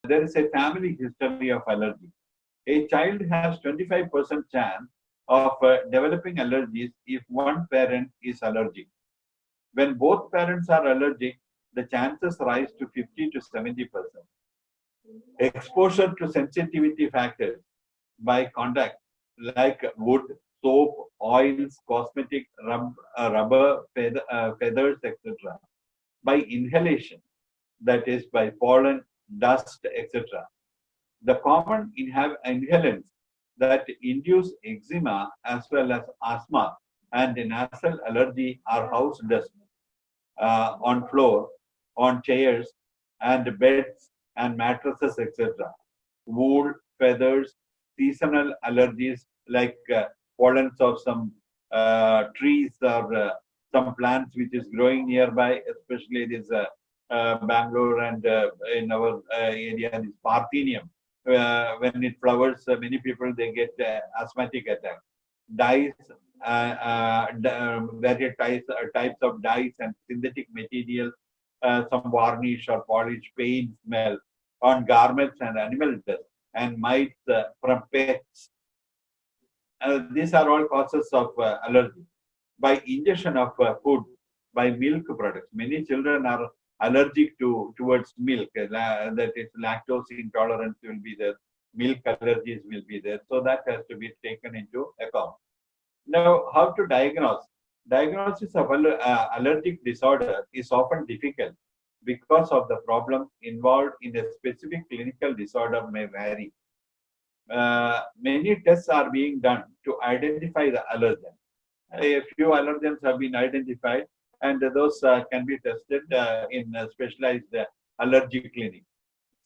there is a family history of allergy. A child has 25% chance of developing allergies if one parent is allergic. When both parents are allergic, the chances rise to 50 to 70%. Exposure to sensitivity factors by contact, like wood, soap, oils, cosmetic, rubber, feathers, etc. By inhalation, that is by pollen, dust, etc. The common inhalants that induce eczema as well as asthma and nasal allergy are house dust on floor, on chairs and beds and mattresses, etc. Wool, feathers, seasonal allergies like pollens of some trees or some plants which is growing nearby, especially this Bangalore and in our area, this Parthenium. When it flowers, many people they get asthmatic attack. Dyes, various types of dyes and synthetic materials, some varnish or polish, paint smell on garments and animal dust, and mites from pets. These are all causes of allergy. By ingestion of food, by milk products, many children are allergic towards milk. That is, lactose intolerance will be there, milk allergies will be there. So that has to be taken into account. Now, how to diagnose? Diagnosis of allergic disorder is often difficult because of the problems involved in a specific clinical disorder may vary. Many tests are being done to identify the allergen. A few allergens have been identified, and those can be tested in a specialized allergy clinic.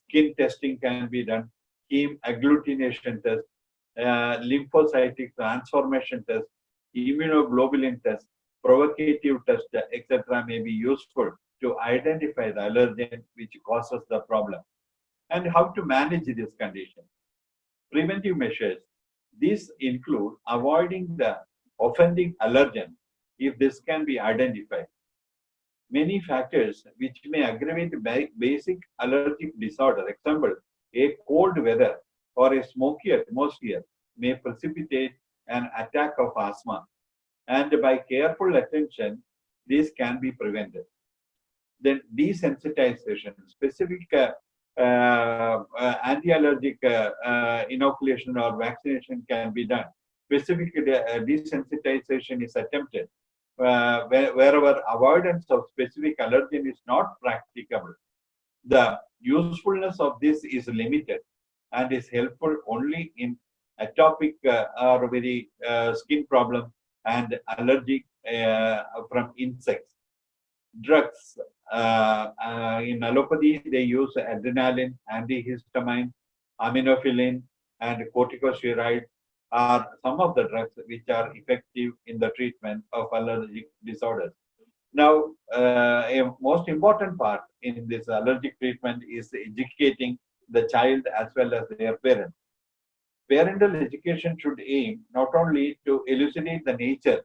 Skin testing can be done, heme agglutination test, lymphocytic transformation test, immunoglobulin test, provocative test, etc. may be useful to identify the allergen which causes the problem. And how to manage this condition. Preventive measures. These include avoiding the offending allergen if this can be identified. Many factors which may aggravate basic allergic disorder, example, a cold weather or a smoky atmosphere may precipitate an attack of asthma, and by careful attention, these can be prevented. Then desensitization, specific anti-allergic inoculation or vaccination can be done. Specific desensitization is attempted wherever avoidance of specific allergen is not practicable. The usefulness of this is limited and is helpful only in atopic or very skin problem and allergic from insects. Drugs. In allopathy, they use adrenaline, antihistamine, aminophylline, and corticosteroids are some of the drugs which are effective in the treatment of allergic disorders. Now, a most important part in this allergic treatment is educating the child as well as their parents. Parental education should aim not only to elucidate the nature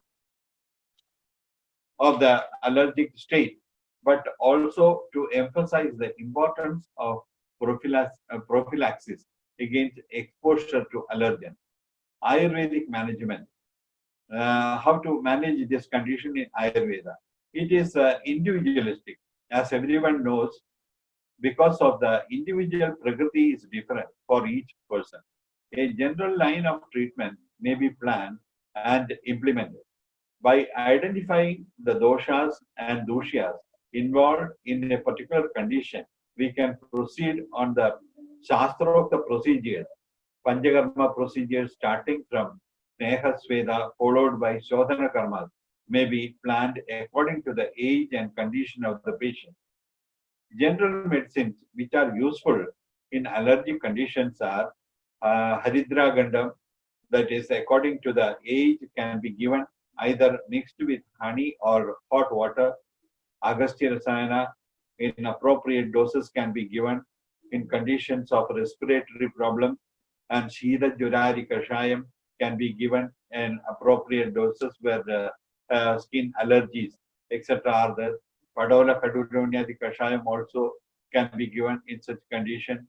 of the allergic state, but also to emphasize the importance of prophylaxis against exposure to allergen. Ayurvedic management. How to manage this condition in Ayurveda? It is individualistic, as everyone knows, because of the individual prakriti is different for each person. A general line of treatment may be planned and implemented. By identifying the doshas and doshyas involved in a particular condition, we can proceed on the Shastrokta procedures, Panchakarma procedures starting from Sneha Sveda followed by Shodhana Karmas may be planned according to the age and condition of the patient. General medicines which are useful in allergic conditions are Haridra Gandham, that is according to the age can be given either mixed with honey or hot water. Agastya Rasayana in appropriate doses can be given in conditions of respiratory problems, and Shida Jurari Kashayam can be given in appropriate doses where the skin allergies, etc. are there. Padola Kadurunyadi Kashayam also can be given in such condition.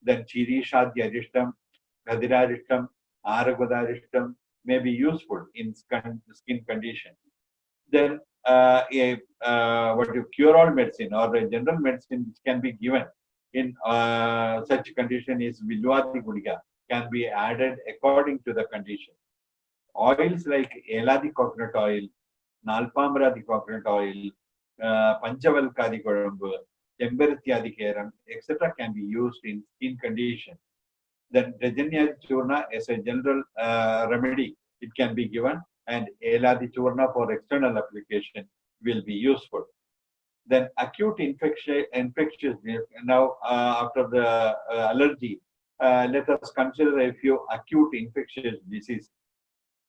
Then Chirishadhyarishtam, Gadirarishtam, Aragudarishtam may be useful in skin condition. Then what you cure all medicine or a general medicine can be given in such condition is Vilwadi Gudiga can be added according to the condition. Oils like Eladi coconut oil, Nalpamradi coconut oil, Panchavalkadi Kodambu, Temberithyadi Keram, etc. can be used in skin condition. Then Rajanya Churna as a general remedy, it can be given, and Eladi Churna for external application will be useful. Then acute infectious. Now, after the allergy, let us consider a few acute infectious diseases.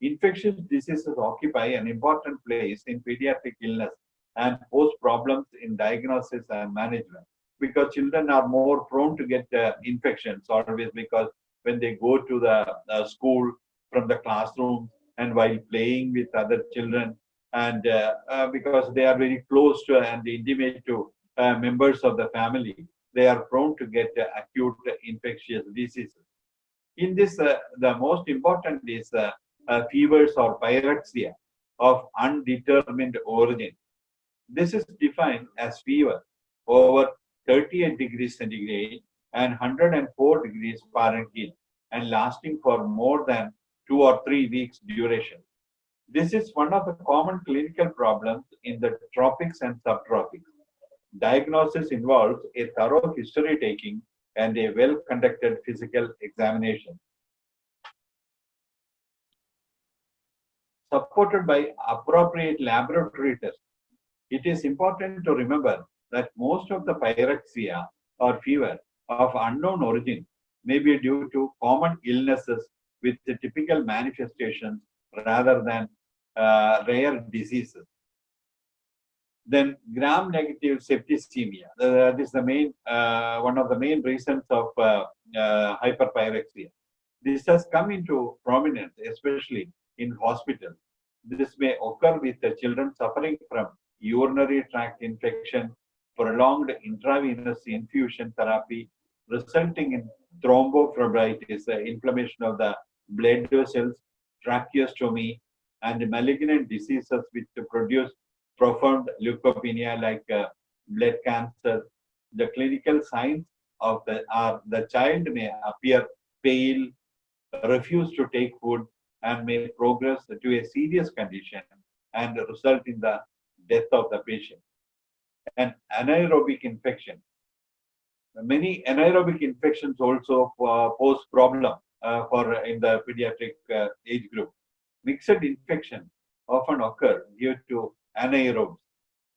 Infectious diseases occupy an important place in pediatric illness and pose problems in diagnosis and management because children are more prone to get infections always because when they go to the school from the classroom and while playing with other children and because they are very close to and intimate to members of the family, they are prone to get acute infectious diseases. In this, the most important is fevers or pyrexia of undetermined origin. This is defined as fever over 38 degrees centigrade and 104 degrees Fahrenheit and lasting for more than 2 or 3 weeks duration. This is one of the common clinical problems in the tropics and subtropics. Diagnosis involves a thorough history taking and a well-conducted physical examination. Supported by appropriate laboratory tests. It is important to remember that most of the pyrexia or fever of unknown origin may be due to common illnesses with the typical manifestations rather than rare diseases. Then gram-negative septicemia. This is the main one of the main reasons of hyperpyrexia. This has come into prominence, especially in hospitals. This may occur with the children suffering from urinary tract infection, prolonged intravenous infusion therapy, resulting in thrombophlebitis, the inflammation of the blood vessels, tracheostomy, and malignant diseases which produce profound leukopenia like blood cancer. The clinical signs of the child may appear pale, refuse to take food, and may progress to a serious condition and result in the death of the patient. An anaerobic infection. Many anaerobic infections also pose problem for in the pediatric age group. Mixed infections often occur due to anaerobes.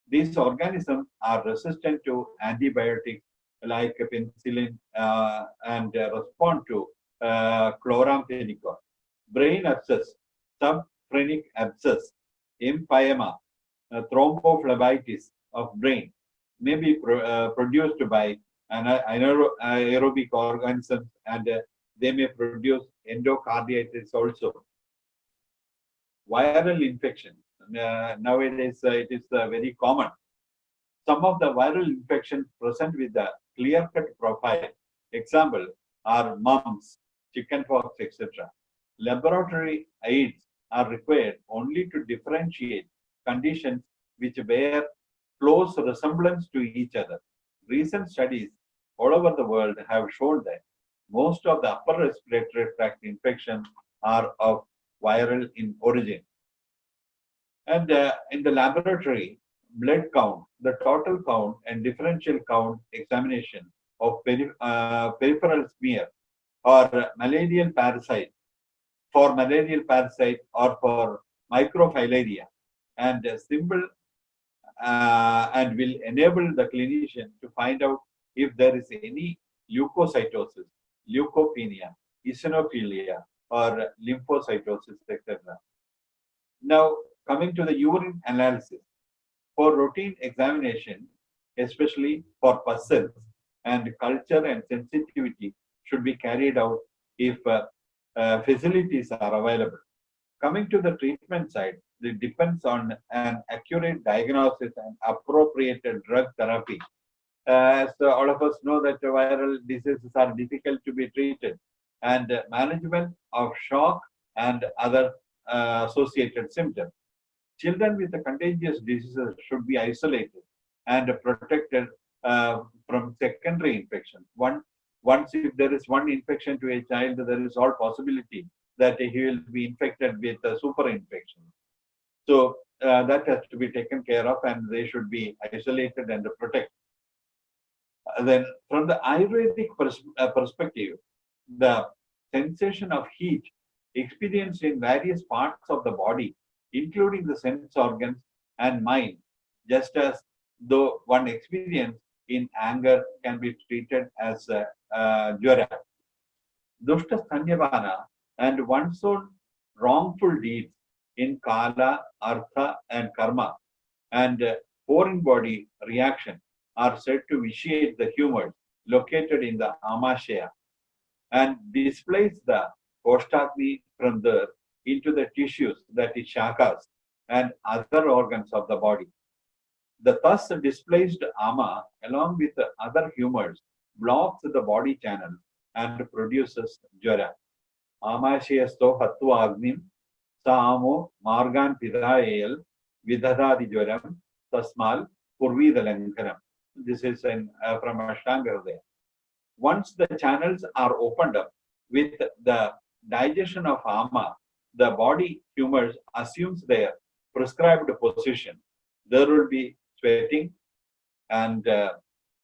These organisms are resistant to antibiotics like penicillin and respond to chloramphenicol. Brain abscess, subphrenic abscess, empyema, thrombophlebitis of brain may be produced by anaerobic organisms and they may produce endocarditis also. Viral infections. Nowadays, it is very common. Some of the viral infections present with a clear-cut profile. Example are mumps, chickenpox, etc. Laboratory aids are required only to differentiate conditions which bear close resemblance to each other. Recent studies all over the world have shown that most of the upper respiratory tract infections are of viral in origin. And in the laboratory, blood count, the total count and differential count examination of peripheral smear or malarial parasite for malarial parasite or for microfilaria and symbol and will enable the clinician to find out if there is any leukocytosis, leukopenia, eosinophilia, or lymphocytosis, etc. Now, coming to the urine analysis. For routine examination, especially for pus cells, and culture and sensitivity should be carried out if facilities are available. Coming to the treatment side, it depends on an accurate diagnosis and appropriate drug therapy As all of us know that viral diseases are difficult to be treated, and management of shock and other associated symptoms. Children with the contagious diseases should be isolated and protected from secondary infection. Once if there is one infection to a child, there is all possibility that he will be infected with a super infection. So that has to be taken care of, and they should be isolated and protected. Then, from the Ayurvedic perspective, the sensation of heat experienced in various parts of the body, including the sense organs and mind, just as though one experience in anger can be treated as jwara. Dushta Sanyavana and one's own wrongful deeds in Kala, Artha, and Karma, and foreign body reaction are said to vitiate the humors located in the Amashaya and displace the Koshtagni from there into the tissues, that is shakas, and other organs of the body. The thus displaced ama, along with the other humors, blocks the body channel and produces jwara. Amashayasto hatva agnim saamo margan pidayel vidadadi jwaram tasmal purvidalankaram. This is from Ashtanga Hridaya. Once the channels are opened up with the digestion of ama, the body humors assumes their prescribed position. There will be sweating, and there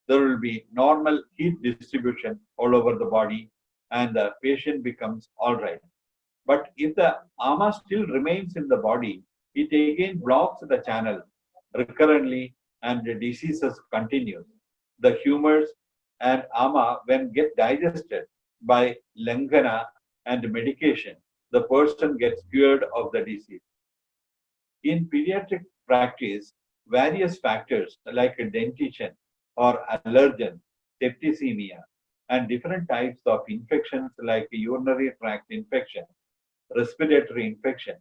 will be normal heat distribution all over the body, and the patient becomes all right. But if the ama still remains in the body, it again blocks the channel recurrently, and the diseases continue. The humors and ama, when get digested by langana and medication, the person gets cured of the disease. In pediatric practice, various factors like dentition or allergen, septicemia, and different types of infections like urinary tract infection, respiratory infection,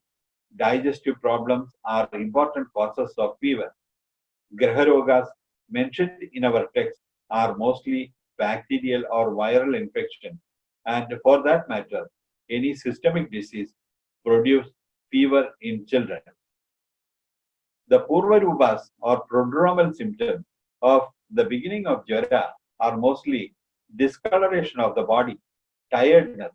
digestive problems are important causes of fever. Graharogas mentioned in our text are mostly bacterial or viral infection, and for that matter, any systemic disease produce fever in children. The Purvarubas or prodromal symptoms of the beginning of jwara are mostly discoloration of the body, tiredness,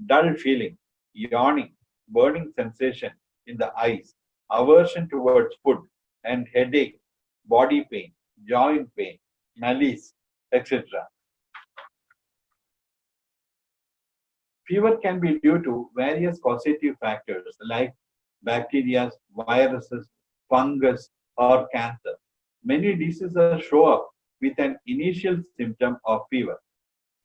dull feeling, yawning, burning sensation in the eyes, aversion towards food, and headache, body pain, joint pain, malaise, etc. Fever can be due to various causative factors like bacteria, viruses, fungus, or cancer. Many diseases show up with an initial symptom of fever.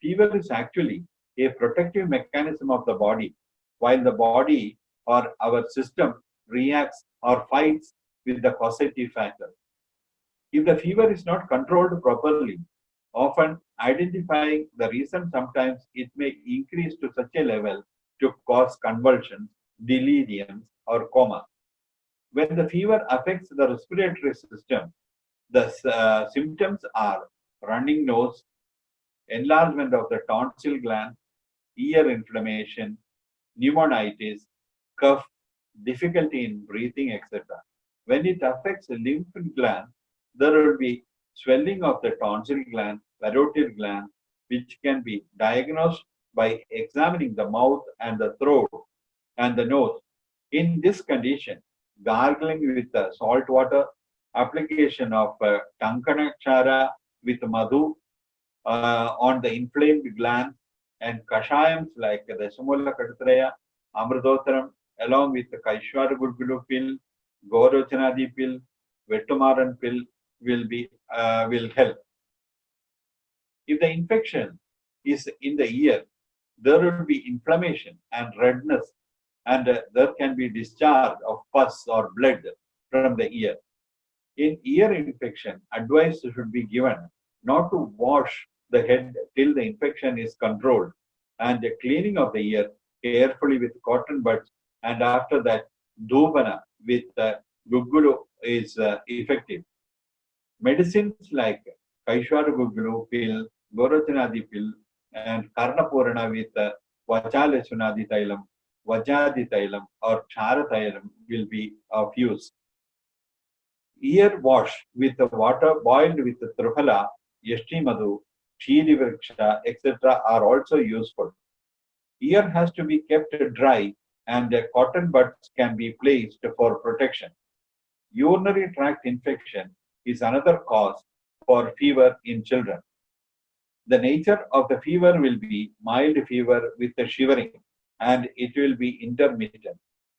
Fever is actually a protective mechanism of the body, while the body or our system reacts or fights with the causative factor. If the fever is not controlled properly, often identifying the reason, sometimes it may increase to such a level to cause convulsions, deliriums, or coma. When the fever affects the respiratory system, the symptoms are running nose, enlargement of the tonsil gland, ear inflammation, pneumonitis, cough, difficulty in breathing, etc. When it affects the lymph gland, there will be swelling of the tonsil gland, parotid gland, which can be diagnosed by examining the mouth and the throat and the nose. In this condition, gargling with salt water, application of tankanachara with madhu on the inflamed gland, and kashayams like the Sumula Katatraya, Amrutotharam, along with the Kaishwara Gurgulu pill, Gorochanadi pill, Vettumaran pill will help. If the infection is in the ear, there will be inflammation and redness, and there can be discharge of pus or blood from the ear. In ear infection, advice should be given not to wash the head till the infection is controlled, and the cleaning of the ear carefully with cotton buds, and after that, dhupana with guggulu is effective. Medicines like Kaishwaragugulu pill, Gorochanadi pill, and Karnapurana with Vachaleshunadi Tailam, Vajadi Tailam, or Chara Tailam will be of use. Ear wash with the water boiled with the Truphala, Yashti Madhu, Shiri Vriksha, etc. are also useful. Ear has to be kept dry and cotton buds can be placed for protection. Urinary tract infection is another cause for fever in children. The nature of the fever will be mild fever with the shivering and it will be intermittent.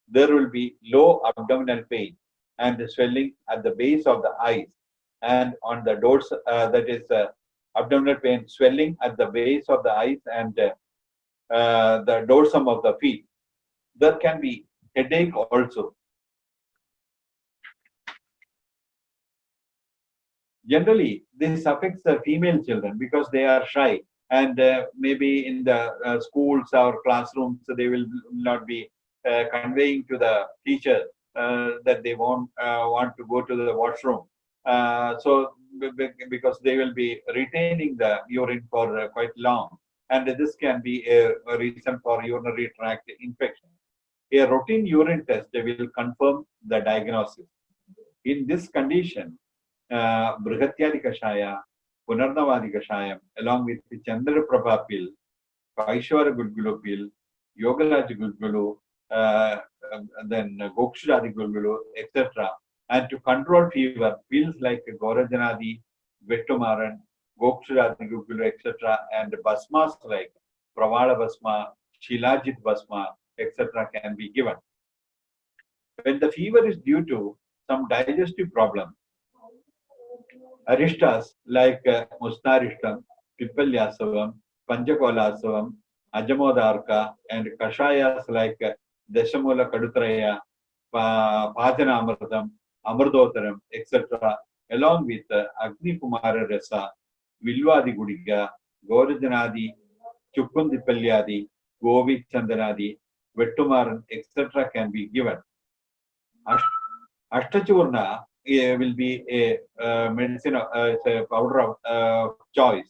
There will be low abdominal pain and swelling at the base of the eyes and on the dorsal, that is abdominal pain swelling at the base of the eyes and the dorsum of the feet. There can be headache also. Generally, this affects the female children because they are shy and maybe in the schools or classrooms they will not be conveying to the teacher that they want to go to the washroom. So because they will be retaining the urine for quite long, and this can be a reason for urinary tract infection. A routine urine test will confirm the diagnosis. In this condition, Brihatyadi Kashaya, Punarnavadi Kashayam, along with the Chandraprabha pill, Kaishwara Gulgulu pill, Yogalaj Gulgulu, then Gokshuradi Gulgulu, etc. And to control fever, pills like Gorajanadi, Vettumaran, Gokshuradi Gulgulu, etc. and Basmas like Pravala Basma, Shilajit Basma, etc. can be given. When the fever is due to some digestive problem, aristas like Mustarishtam, Pipalyasavam, Panchakolasam, Ajamodarka, and Kashayas like Deshamula Kadutraya, Pajana Amradam, Amrdotaram, etc., along with Agni Kumara Rasa, Vilvadi Gudiga, Gorajanadi, Chukundi Palyadi, Govi Chandanadi, Vettumaran, etc., can be given. Ashtachurna will be a medicine, it's a powder of choice,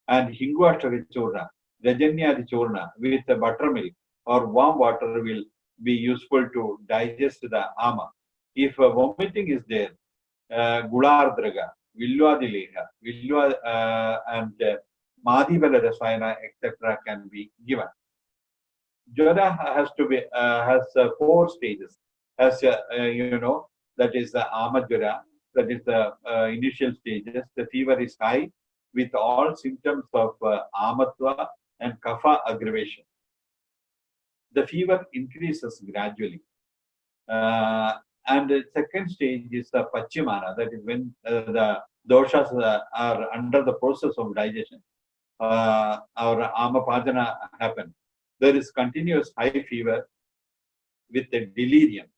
and Hingu Ashtachurna, Rajanyadi Churna with buttermilk or warm water will be useful to digest the ama. If vomiting is there, Gulardraga, Vilvadileha, and Madhivala Rasayana, etc., can be given. Jara has 4 stages. As you know, that is the Amajara, that is the initial stages. The fever is high with all symptoms of Amatva and Kapha aggravation. The fever increases gradually. And the second stage is the Pachimana, that is when the doshas are under the process of digestion. Or Amapajana happen. There is continuous high fever with a delirium.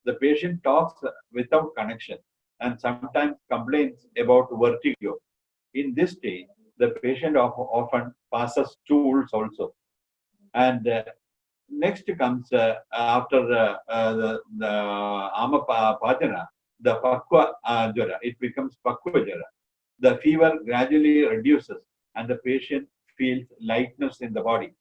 The patient talks without connection and sometimes complains about vertigo. In this stage, the patient often passes stools also. And next comes after the Amapajana, the Pakwa Jara. It becomes Pakwa Jara. The fever gradually reduces and the patient feels lightness in the body.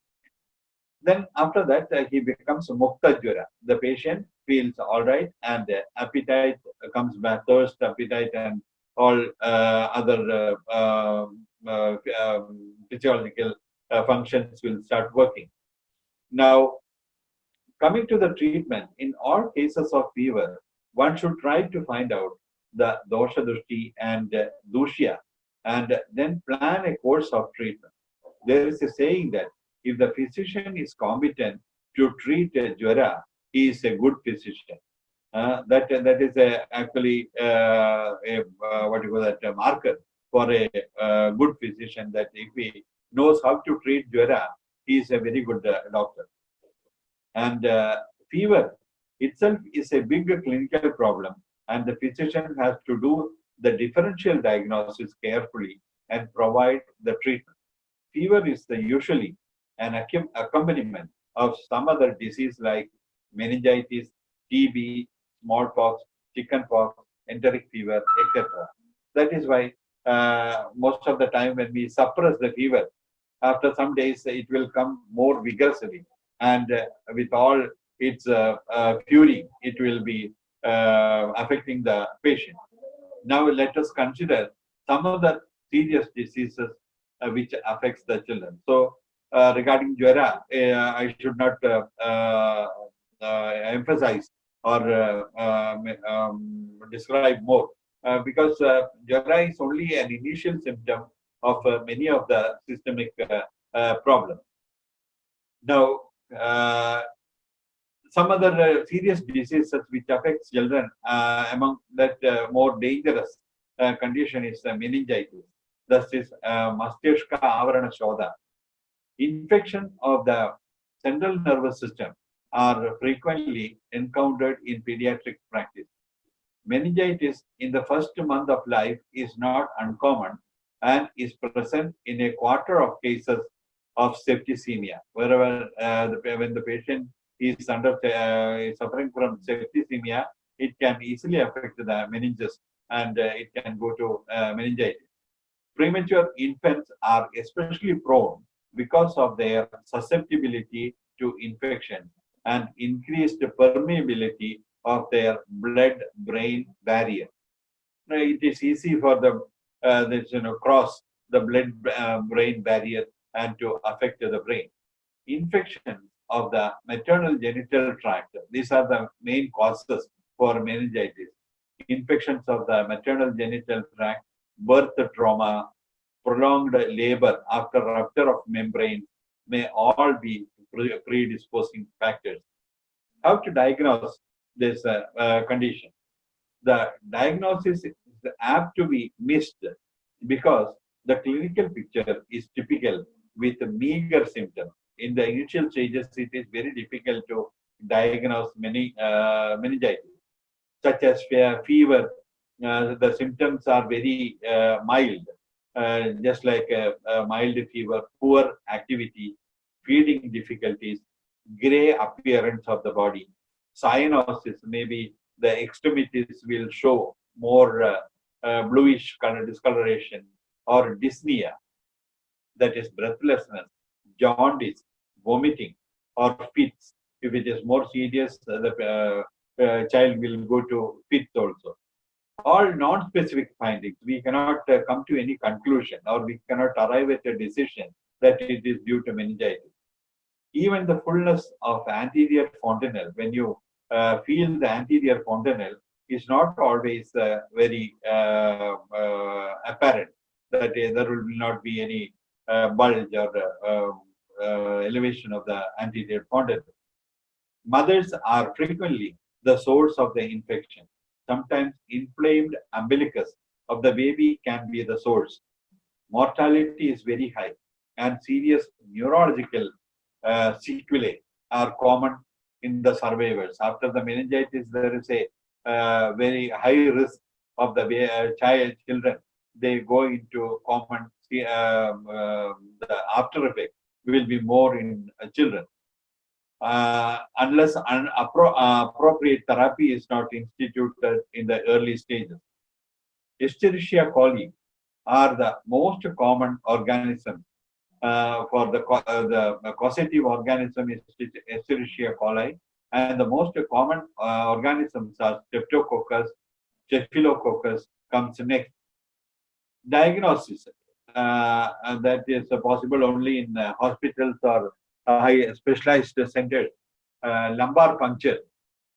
Then after that, he becomes Mukta Jara. The patient feels all right and appetite comes back, thirst, appetite, and all other physiological functions will start working. Now, coming to the treatment, in all cases of fever, one should try to find out the dosha dushti and dushya and then plan a course of treatment. There is a saying that if the physician is competent to treat a jwara, he is a good physician. That is actually what you call that, a marker for a good physician, that if he knows how to treat jwara, he is a very good doctor. And fever itself is a big clinical problem, and the physician has to do the differential diagnosis carefully and provide the treatment. Fever is usually an accompaniment of some other disease like meningitis, TB, smallpox, chickenpox, enteric fever, etc. That is why most of the time when we suppress the fever, after some days it will come more vigorously, and with all its fury, it will be affecting the patient. Now let us consider some other serious diseases which affects the children. So regarding Jara, I should not emphasize or describe more because Jara is only an initial symptom of many of the systemic problems. Now, some other serious diseases which affects children, among that more dangerous condition is meningitis. Thus is Mastishka Avarana Shodha. Infection of the central nervous system are frequently encountered in pediatric practice. Meningitis in the first month of life is not uncommon and is present in a quarter of cases of septicemia. Wherever when the patient is suffering from septicemia, it can easily affect the meninges and it can go to meningitis. Premature infants are especially prone because of their susceptibility to infection and increased permeability of their blood-brain barrier. Now, it is easy for them cross the blood-brain barrier and to affect the brain. Infections of the maternal genital tract. These are the main causes for meningitis. Infections of the maternal genital tract, birth trauma, prolonged labor after rupture of membrane may all be predisposing factors. How to diagnose this condition? The diagnosis is apt to be missed because the clinical picture is typical with meager symptoms. In the initial stages, it is very difficult to diagnose many meningitis, such as fever. The symptoms are very mild, just like a mild fever, poor activity, feeding difficulties, gray appearance of the body, cyanosis, maybe the extremities will show more bluish color discoloration, or dyspnea, that is breathlessness, jaundice, vomiting, or fits. If it is more serious, the child will go to fits also. All non-specific findings, we cannot come to any conclusion or we cannot arrive at a decision that it is due to meningitis. Even the fullness of anterior fontanelle, when you feel the anterior fontanelle, is not always very apparent, that there will not be any bulge or elevation of the anterior fontanelle. Mothers are frequently the source of the infection. Sometimes inflamed umbilicus of the baby can be the source. Mortality is very high and serious neurological sequelae are common in the survivors. After the meningitis, there is a very high risk of the children. They go into common, the after effect will be more in children. Unless appropriate therapy is not instituted in the early stages. Escherichia coli are the most common organisms. For the causative organism is Escherichia coli, and the most common organisms are Streptococcus, Staphylococcus comes next. Diagnosis that is possible only in hospitals or high specialized centers. Lumbar puncture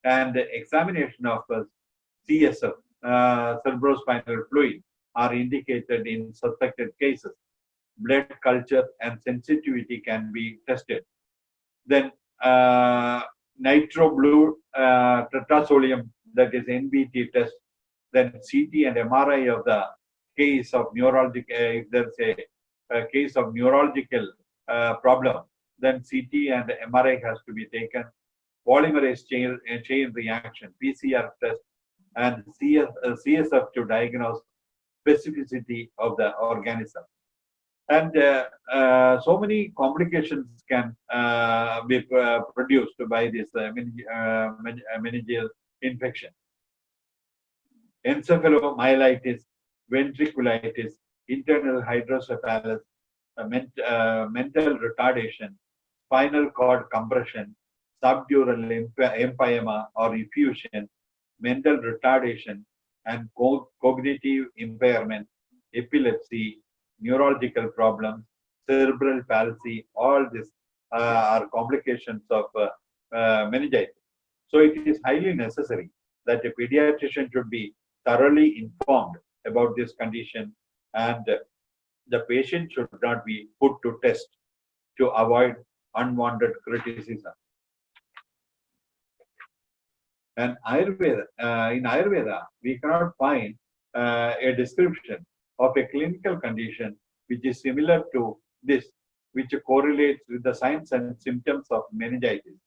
and examination of CSF, cerebrospinal fluid, are indicated in suspected cases. Blood culture and sensitivity can be tested. Then nitroblue tetrasodium, that is NBT test. Then CT and MRI of the case of neurologic, if there's a case of neurological problem, then CT and MRI has to be taken. Polymerase chain reaction, PCR test, and CSF to diagnose specificity of the organism. And so many complications can be produced by this meningeal infection. Encephalomyelitis, ventriculitis, internal hydrocephalus, mental retardation, spinal cord compression, subdural empyema or effusion, mental retardation, and cognitive impairment, epilepsy, neurological problems, cerebral palsy, all these are complications of meningitis. So it is highly necessary that a pediatrician should be thoroughly informed about this condition, and the patient should not be put to test to avoid unwanted criticism. And in Ayurveda, we cannot find a description of a clinical condition which is similar to this, which correlates with the signs and symptoms of meningitis.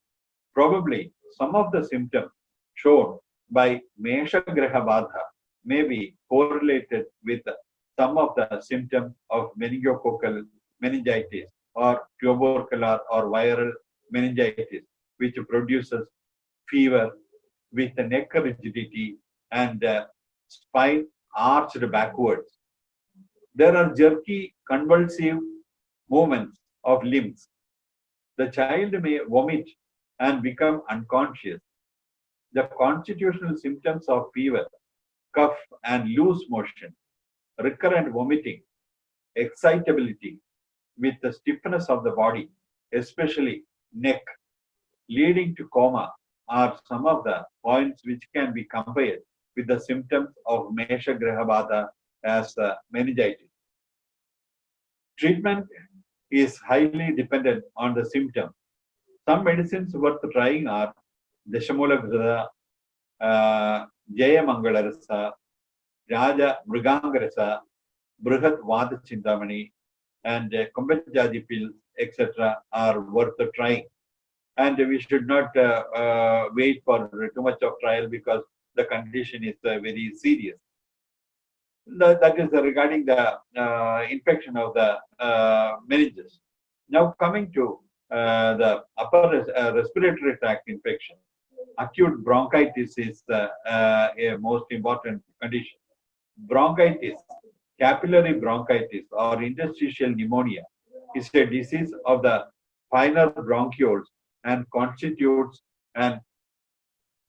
Probably some of the symptoms shown by Mesha Graha Badha may be correlated with some of the symptoms of meningococcal meningitis or tubercular or viral meningitis, which produces fever with neck rigidity and spine arched backwards. There are jerky, convulsive movements of limbs. The child may vomit and become unconscious. The constitutional symptoms of fever, cough and loose motion, recurrent vomiting, excitability with the stiffness of the body, especially neck, leading to coma, are some of the points which can be compared with the symptoms of Mesha Graha Badha as meningitis. Treatment is highly dependent on the symptom. Some medicines worth trying are Deshamula Grada, Jaya Mangalarasa, Raja Mrigangarasa, Brihat Vada Chintamani, and Kumbhajaji pills, etc. are worth trying. And we should not wait for too much of trial because the condition is very serious. That is regarding the infection of the meninges. Now coming to the upper respiratory tract infection. Acute bronchitis is a most important condition. Bronchitis, capillary bronchitis or interstitial pneumonia is a disease of the finer bronchioles and constitutes an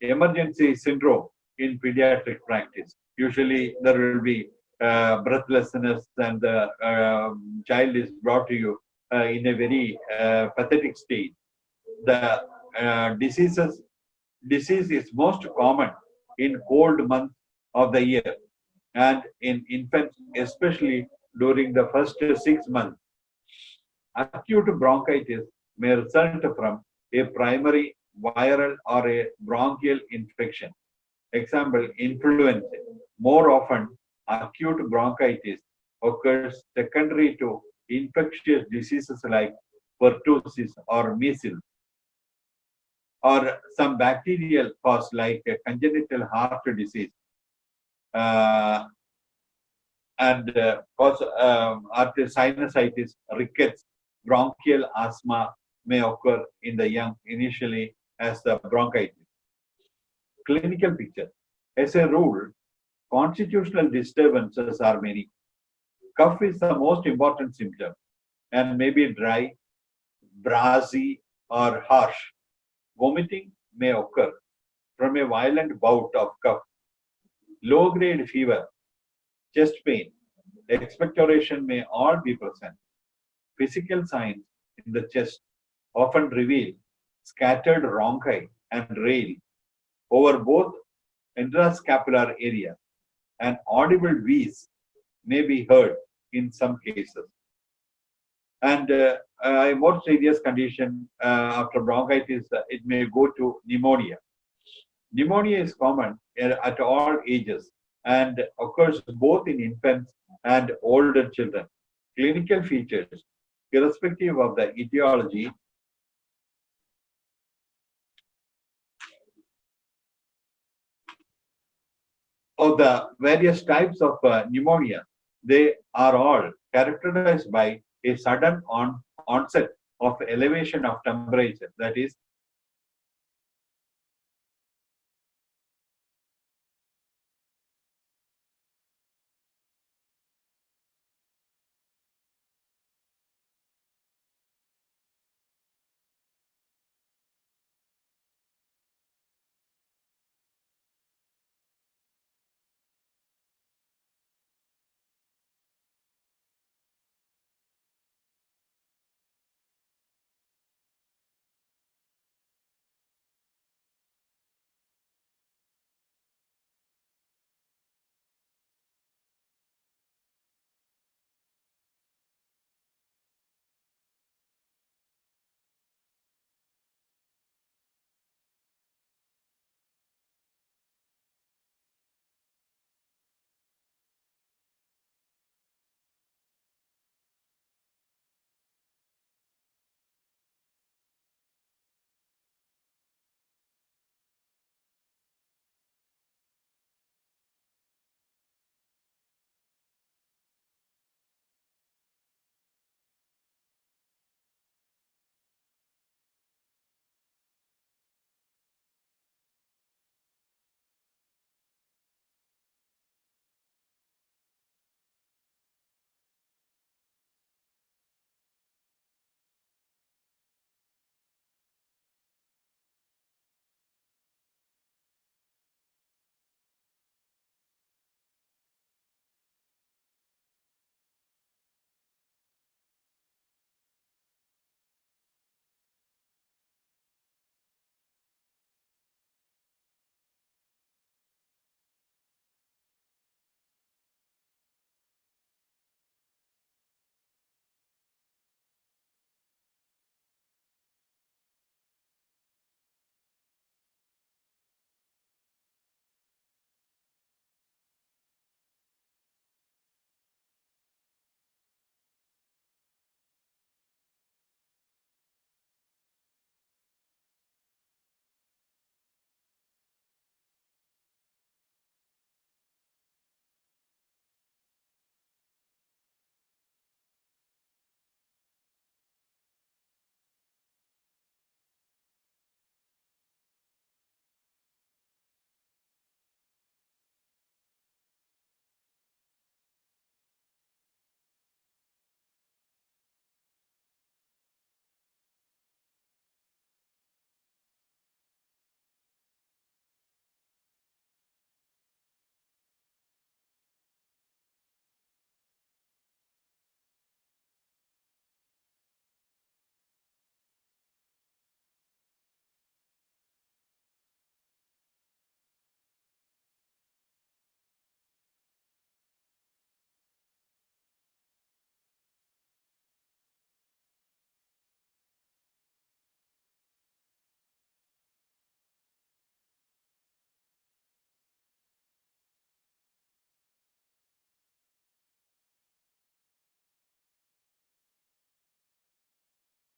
emergency syndrome in pediatric practice. Usually there will be breathlessness and the child is brought to you in a very pathetic state. The disease is most common in cold months of the year and in infants, especially during the first 6 months. Acute bronchitis may result from a primary viral or a bronchial infection. Example, influenza. More often, acute bronchitis occurs secondary to infectious diseases like pertussis or measles, or some bacterial cause like congenital heart disease, and cause sinusitis, rickets, bronchial asthma may occur in the young initially as the bronchitis. Clinical picture. As a rule, constitutional disturbances are many. Cough is the most important symptom and may be dry, brassy, or harsh. Vomiting may occur from a violent bout of cough. Low-grade fever, chest pain, expectoration may all be present. Physical signs in the chest often reveal scattered rhonchi and rale over both intrascapular area, and audible wheeze may be heard in some cases. And a more serious condition after bronchitis, it may go to pneumonia. Pneumonia is common at all ages and occurs both in infants and older children. Clinical features, irrespective of the etiology, of the various types of pneumonia, they are all characterized by a sudden onset of elevation of temperature, that is